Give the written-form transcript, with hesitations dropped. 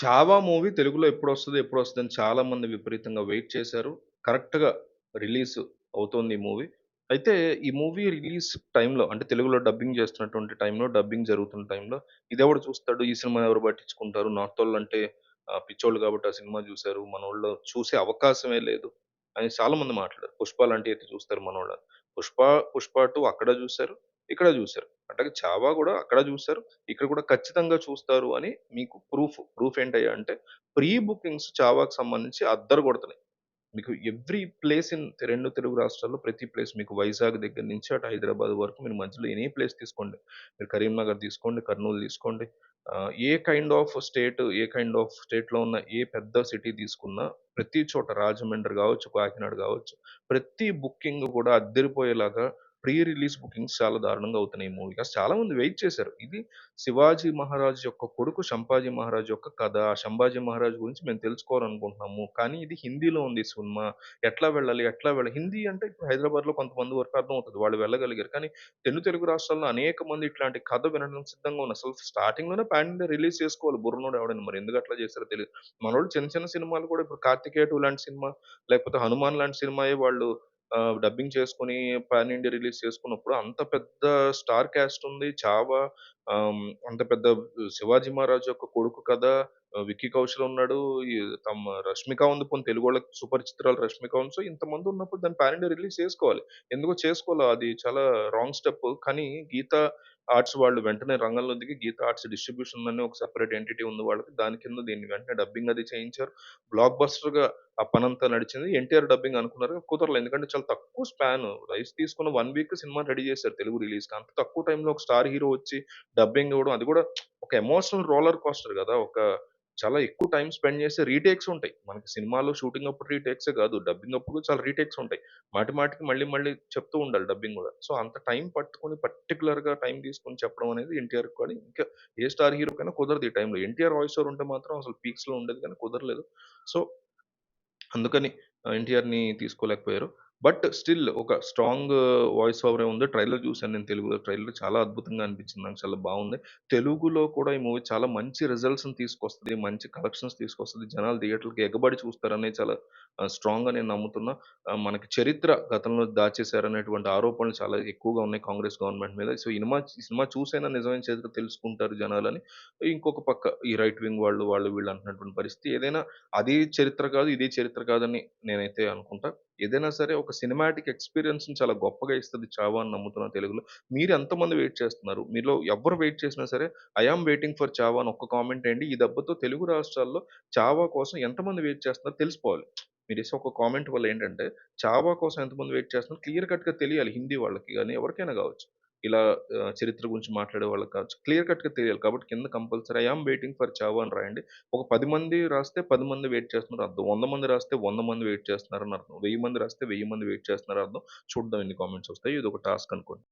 'Chhaava' movie తెలుగులో ఎప్పుడొస్తది, ఎప్పుడొస్తదని చాలా మంది విపరీతంగా వెయిట్ చేశారు. కరెక్ట్‌గా రిలీజ్ అవుతోంది ఈ మూవీ. అయితే ఈ మూవీ రిలీజ్ టైంలో అంటే తెలుగులో డబ్బింగ్ చేస్తున్నటువంటి టైంలో, డబ్బింగ్ జరుగుతున్న టైంలో ఇదెవడు చూస్తాడు, ఈ సినిమా ఎవరు పట్టించుకుంటారు, నార్తోళ్ళంటే పిచ్చోళ్ళు కాబట్టి ఆ సినిమా జూసారు. మనోళ్ళు చూసే అవకాశమే లేదు అని చాలా మంది మాట్లాడారు. 'పుష్ప' లాంటియయితే చూస్తారు మనోళ్ళని. 'పుష్ప 2' అక్కడ జూసారు, ఇక్కడ జూసారు. అట్లాగే 'చావా' గూడా అక్కడ జూసారు, ఇక్కడ కూడా ఖచ్చితంగా చూస్తారు అని మీకు ప్రూఫ్ ఏంటయ్యా అంటే, ప్రీ బుకింగ్స్ 'చావా'కి సంబంధించి అద్దరు కొడుతున్నాయి. మీకు ఎవ్రి ప్లేస్ ఇన్ 2 తెలుగు రాష్ట్రాల్లో ప్రతి ప్లేస్ మీకు వైజాగ్ దగ్గర నుంచి అటు హైదరాబాద్ వరకు మీరు మధ్యలో ఎనీ ప్లేస్ తీసుకోండి. మీరు కరీంనగర్ తీసుకోండి, కర్నూలు తీసుకోండి. ఏ కైండ్ ఆఫ్ స్టేట్‌లో ఉన్న ఏ పెద్ద సిటీ తీసుకున్నా ప్రతి చోట రాజమండ్రి గావచ్చు, కాకినాడ గావచ్చు, ప్రతి బుకింగ్ కూడా అద్దిరిపోయేలాగా ప్రీ రిలీజ్ బుకింగ్స్ చాలా దారుణంగా అవుతున్నాయి ఈ మూవీకి. అసలు చాలా మంది వెయిట్ చేశారు. ఇది శివాజీ మహారాజ్ యొక్క కొడుకు సంపాజీ మహారాజ్ యొక్క కథ. ఆ సంభాజీ మహారాజ్ గురించి మేము తెలుసుకోవాలనుకుంటున్నాము. కానీ ఇది హిందీలో ఉంది ఈ సినిమా. ఎట్లా వెళ్ళాలి? ఎట్లా వెళ్ళాలి? హిందీ అంటే ఇప్పుడు హైదరాబాద్‌లో కొంతమంది వరకు అర్థమవుతది. వాళ్ళు వెళ్ళగలిగారు. కానీ తెలుగు రాష్ట్రాల్లో అనేక మంది ఇట్లాంటి కథ వినడానికి సిద్ధంగా ఉన్నారు. అసలు స్టార్టింగ్‌లోనే పాన్ ఇండియా రిలీజ్ చేసుకోవాలి బుర్రున్నోడు ఎవడైనా. మరి ఎందుకు అట్లా చేశారో తెలీదు. మనోళ్ళు చిన్న చిన్న సినిమాలు కూడా ఇప్పుడు 'కార్తికేయ 2' లాంటి సినిమా, లేకపోతే 'హనుమాన్' లాంటి సినిమాయే వాళ్ళు డబ్బింగ్ చేసుకొని పాన్ ఇండియా రిలీజ్ చేసుకున్నప్పుడు అంత పెద్ద స్టార్ కాస్ట్ ఉంది. 'చావా' అంత పెద్ద 'శివాజీ మహారాజ్' యొక్క కొడుకు కథ. 'విక్కీ కౌశల్' ఉన్నాడు. ఈ తమ 'రష్మిక' ఉంది. పోనీ తెలుగోళ్ళకి సుపరిచితురాలు 'రష్మిక' ఉంది. సో, ఇంతమంది ఉన్నప్పుడు దాన్ని పాన్ ఇండియా రిలీజ్ చేసుకోవాలి. ఎందుకో చేసుకోలా. అది చాలా రాంగ్ స్టెప్. కానీ 'గీత ఆర్ట్స్' వాళ్ళు వెంటనే రంగంలో దిగి 'గీత ఆర్ట్స్ డిస్ట్రిబ్యూషన్' అని ఒక సెపరేట్ ఎంటిటీ ఉంది వాళ్ళకి. దాని కింద దీన్ని వెంటనే డబ్బింగ్ అది చేయించారు. బ్లాక్ బస్టర్‌గా ఆ పనంతా నడిచింది. ఎన్టీఆర్ డబ్బింగ్ అనుకున్నారు. కుదరలేదు. ఎందుకంటే చాలా తక్కువ స్పాన్. రైట్స్ తీసుకున్న 1 వీక్ సినిమాని రెడీ చేశారు తెలుగు రిలీజ్‌కి. అంత తక్కువ టైంలో ఒక స్టార్ హీరో వచ్చి డబ్బింగ్ ఇవ్వడం, అది కూడా ఒక ఎమోషనల్ రోలర్ కోస్టర్ గదా! చాలా ఎక్కువ టైమ్ స్పెండ్ చేసి రీటేక్స్ ఉంటాయి. మనకి సినిమాలో షూటింగ్ అప్పుడు రీటేక్సే కాదు. డబ్బింగ్ అప్పుడు చాలా రీటేక్స్ ఉంటాయి. మాటి మాటికి మళ్ళీ మళ్ళీ చెప్తూ ఉండాలి డబ్బింగ్ గూడా. సో, అంత టైం పట్టుకొని పర్టిక్యులర్‌గా టైం తీసుకొని చెప్పడం అనేది ఎన్టీఆర్‌కి కానీ, ఇంకా ఏ స్టార్ హీరోకైనా కుదరదు ఈ టైంలో. ఎన్టీఆర్ వాయిస్ ఓవర్ ఉంటే మాత్రం అసలు పీక్స్‌లో ఉండేది కానీ కుదరలేదు. సో, అందుకని ఎన్టీఆర్‌ని తీసుకోలేకపోయారు. బట్ స్టిల్ ఒక స్ట్రాంగ్ వాయిస్ ఓవరే ఉంది. ట్రైలర్ చూసాను నేను తెలుగులో. ట్రైలర్ చాలా అద్భుతంగా అనిపించింది నాకు. చాలా బావుంది. తెలుగులో కూడా ఈ మూవీ చాలా మంచి రిజల్ట్స్‌ని తీసుకొస్తది. మంచి కలెక్షన్స్ తీసుకొస్తది. జనాలు థియేటర్‌లకి ఎగబడి చూస్తారని చాలా స్ట్రాంగ్‌గా నేను నమ్ముతున్నా. మనకి చరిత్ర గతంలో దాచేసారనేటువంటి ఆరోపణలు చాలా ఎక్కువగా ఉన్నాయి కాంగ్రెస్ గవర్నమెంట్ మీద. సో, ఈ సినిమా చూసైనా నిజమైన చరిత్ర తెలుసుకుంటారు జనాలని. ఇంకొక పక్క ఈ రైట్ వింగ్ వాళ్ళు వీళ్ళు అంటున్నటువంటి పరిస్థితి. ఏదైనా అది చరిత్ర కాదు, ఇది చరిత్ర కాదని నేనైతే అనుకుంటా. ఏదైనా సరే ఒక సినిమాటిక్ ఎక్స్‌పీరియన్స్‌ని చాలా గొప్పగా ఇస్తది 'చావా' అని నమ్ముతున్నా తెలుగులో. మీరు ఎంతమంది వెయిట్ చేస్తున్నారు? మీలో ఎవ్వరు వెయిట్ చేసినా సరే, 'I am waiting for Chhaava' అని ఒక్క కామెంట్ ఎయండి. ఈ దెబ్బతో తెలుగు రాష్ట్రాల్లో 'చావా' కోసం ఎంతమంది వెయిట్ చేస్తున్నారో తెలిసిపోవాలి. మీరేసే ఒక కామెంట్ వల్ల ఏంటంటే, 'చావా' కోసం ఎంతమంది వెయిట్ చేస్తున్నారో క్లియర్ కట్‌గా తెలియాలి. హిందీ వాళ్ళకి గాని, ఎవరికైనా గావచ్చు. ఇలా చరిత్ర గురించి మాట్లాడే వాళ్ళకి కావచ్చు. క్లియర్ కట్‌గా తెలియాలి. కాబట్టి కింద compulsory 'I am waiting for Chhaava' అని రాయండి. ఒక 10 మంది రాస్తే 10 మంది వెయిట్ చేస్తున్నారు అర్థం. 100 మంది రాస్తే 100 మంది వెయిట్ చేస్తున్నారని అర్థం. 1000 మంది రాస్తే 1000 మంది వెయిట్ చేస్తున్నారని అర్థం. చూద్దాం ఎన్ని కామెంట్స్ వస్తాయి. ఇదొక టాస్క్ అనుకోండి.